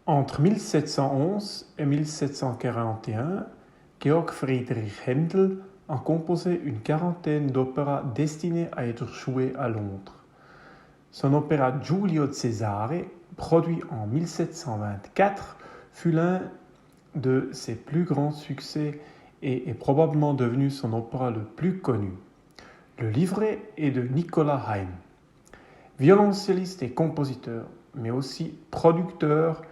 Entre 1711 et 1741, Georg Friedrich Händel a composé une quarantaine d'opéras destinés à être joués à Londres. Son opéra Giulio Cesare, produit en 1724, fut l'un de ses plus grands succès et est probablement devenu son opéra le plus connu. Le livret est de Nicolas Haym. Violoncelliste et compositeur, mais aussi producteur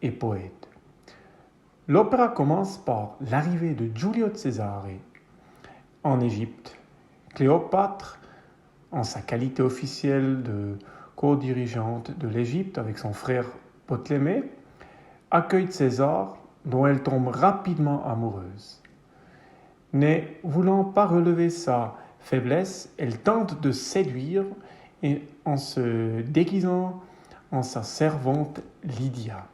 et poète. L'opéra commence par l'arrivée de Giulio Cesare en Égypte. Cléopâtre, en sa qualité officielle de co-dirigeante de l'Égypte avec son frère Ptolémée, accueille César, dont elle tombe rapidement amoureuse. Ne voulant pas relever sa faiblesse, elle tente de séduire et en se déguisant en sa servante Lydia.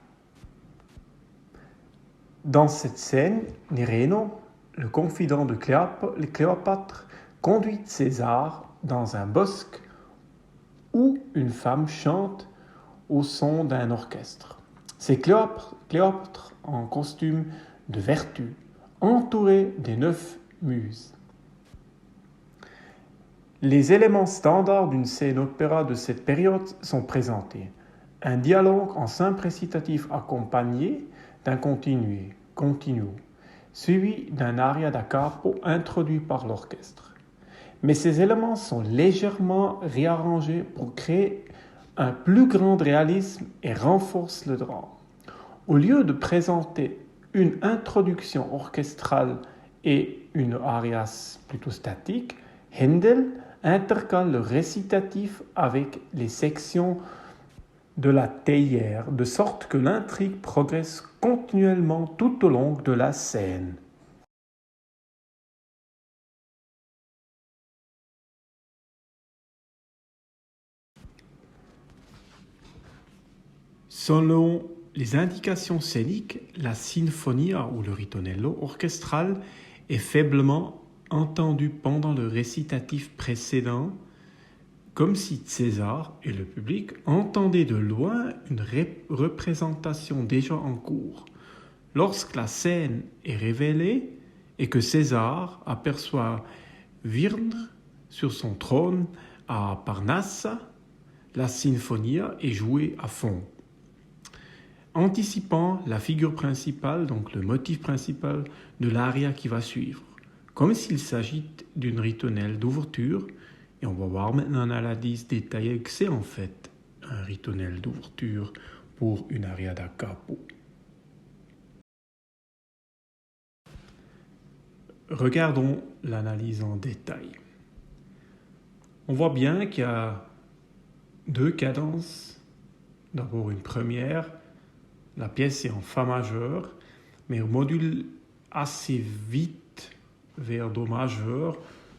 Dans cette scène, Nérino, le confident de Cléopâtre, conduit César dans un bosque où une femme chante au son d'un orchestre. C'est Cléopâtre en costume de vertu, entourée des 9 muses. Les éléments standards d'une scène opéra de cette période sont présentés. Un dialogue en simple récitatif accompagné d'un continuo, suivi d'un aria da capo introduit par l'orchestre. Mais ces éléments sont légèrement réarrangés pour créer un plus grand réalisme et renforcent le drame. Au lieu de présenter une introduction orchestrale et une aria plutôt statique, Händel intercale le récitatif avec les sections de la théière, de sorte que l'intrigue progresse continuellement tout au long de la scène. Selon les indications scéniques, la sinfonia ou le ritornello orchestral est faiblement entendu pendant le récitatif précédent, comme si César et le public entendaient de loin une représentation déjà en cours. Lorsque la scène est révélée et que César aperçoit Virne sur son trône à Parnasse, la sinfonia est jouée à fond, anticipant la figure principale, donc le motif principal de l'aria qui va suivre, comme s'il s'agit d'une ritornelle d'ouverture. Et on va voir maintenant une analyse détaillée que c'est en fait un ritornelle d'ouverture pour une aria da capo. Regardons l'analyse en détail. On voit bien qu'il y a 2 cadences. D'abord une première, la pièce est en fa majeur, mais on module assez vite vers do majeur,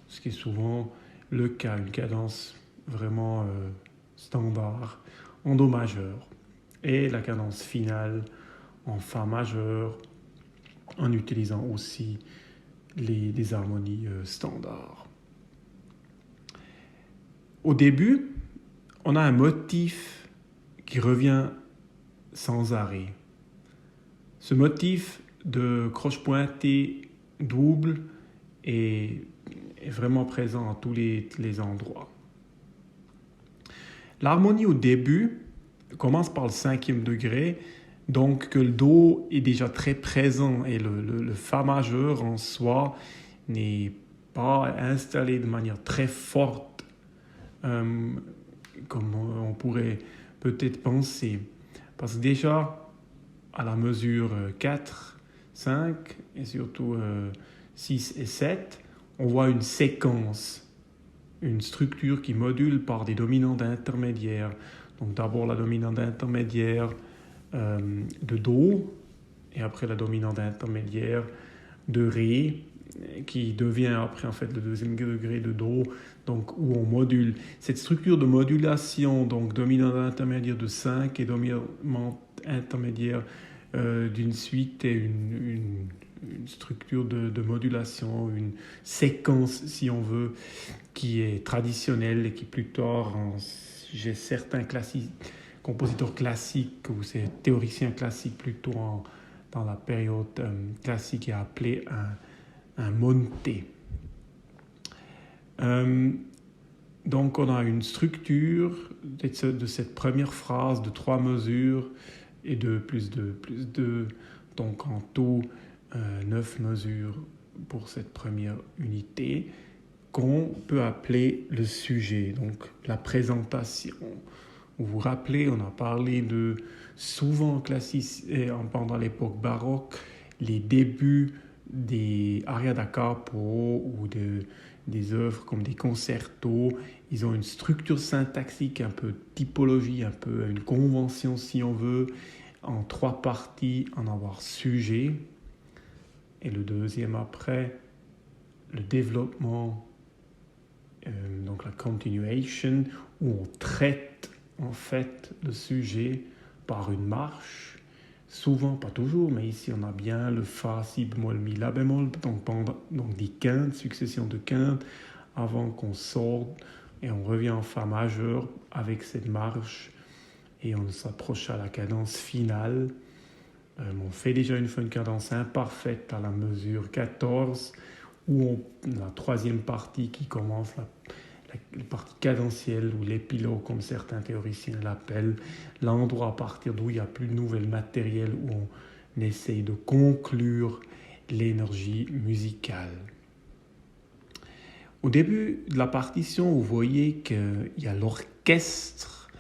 ce qui est souvent le cas, une cadence vraiment standard en do majeur. Et la cadence finale en fa majeur, en utilisant aussi les harmonies standards. Au début, on a un motif qui revient sans arrêt. Ce motif de croche pointée double est vraiment présent à tous les endroits. L'harmonie au début commence par le 5e degré, donc que le Do est déjà très présent et le Fa majeur en soi n'est pas installé de manière très forte, comme on pourrait peut-être penser. Parce que déjà, à la mesure 4, 5 et surtout 6 et 7, on voit une séquence, une structure qui module par des dominantes intermédiaires. Donc d'abord la dominante intermédiaire de Do, et après la dominante intermédiaire de Ré, qui devient après en fait le 2e degré de Do, donc où on module. Cette structure de modulation, donc dominante intermédiaire de 5 et dominante intermédiaire d'une suite et une structure de modulation, une séquence si on veut, qui est traditionnelle et qui plus tard, j'ai certains compositeur classique, ou c'est théoricien classique plutôt dans la période classique, est appelé un monte. Donc on a une structure de cette première phrase de 3 mesures et de plus de donc en tout 9 mesures pour cette première unité qu'on peut appeler le sujet, donc la présentation. Vous vous rappelez, on a parlé de souvent pendant l'époque baroque, les débuts des aria da capo ou des œuvres comme des concertos, ils ont une structure syntaxique, un peu typologie, un peu une convention si on veut, en 3 parties, en avoir sujet, et le deuxième après, le développement, donc la continuation, où on traite en fait le sujet par une marche, souvent, pas toujours, mais ici on a bien le Fa, Si bémol, Mi, La bémol, donc des quintes, succession de quintes, avant qu'on sorte et on revient en Fa majeur avec cette marche et on s'approche à la cadence finale. On fait déjà une fois une cadence imparfaite à la mesure 14, où la troisième partie qui commence, la partie cadentielle ou l'épilogue comme certains théoriciens l'appellent, l'endroit à partir d'où il n'y a plus de nouvel matériel, où on essaye de conclure l'énergie musicale. Au début de la partition, vous voyez qu'il y a l'orchestre,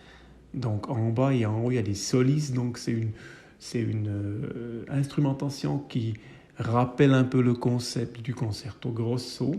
donc en bas et en haut il y a des solistes, donc c'est une instrumentation qui rappelle un peu le concept du concerto grosso.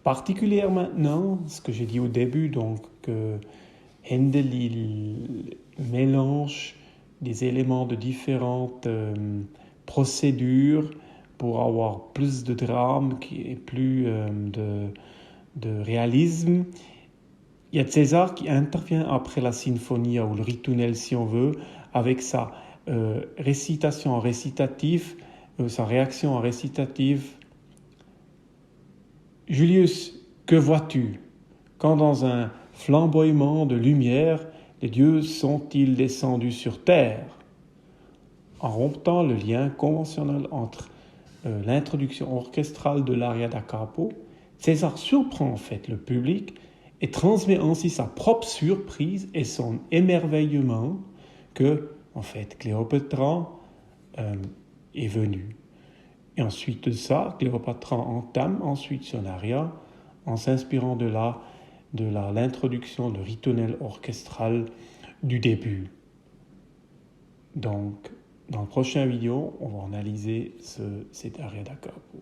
Particulièrement maintenant, ce que j'ai dit au début, donc Handel il mélange des éléments de différentes procédures pour avoir plus de drame et plus de réalisme. Il y a César qui intervient après la symphonie ou le ritournelle si on veut, avec sa récitation en récitatif, sa réaction en récitatif. Julius, que vois-tu? Quand dans un flamboiement de lumière, les dieux sont-ils descendus sur terre? En rompant le lien conventionnel entre l'introduction orchestrale de l'aria da capo, César surprend en fait le public et transmet ainsi sa propre surprise et son émerveillement que, en fait, Cléopâtre est venue. Et ensuite de ça, Cléopâtre entame ensuite son aria en s'inspirant de l'introduction, le ritournelle orchestral du début. Donc, dans le prochain vidéo, on va analyser cet aria da capo.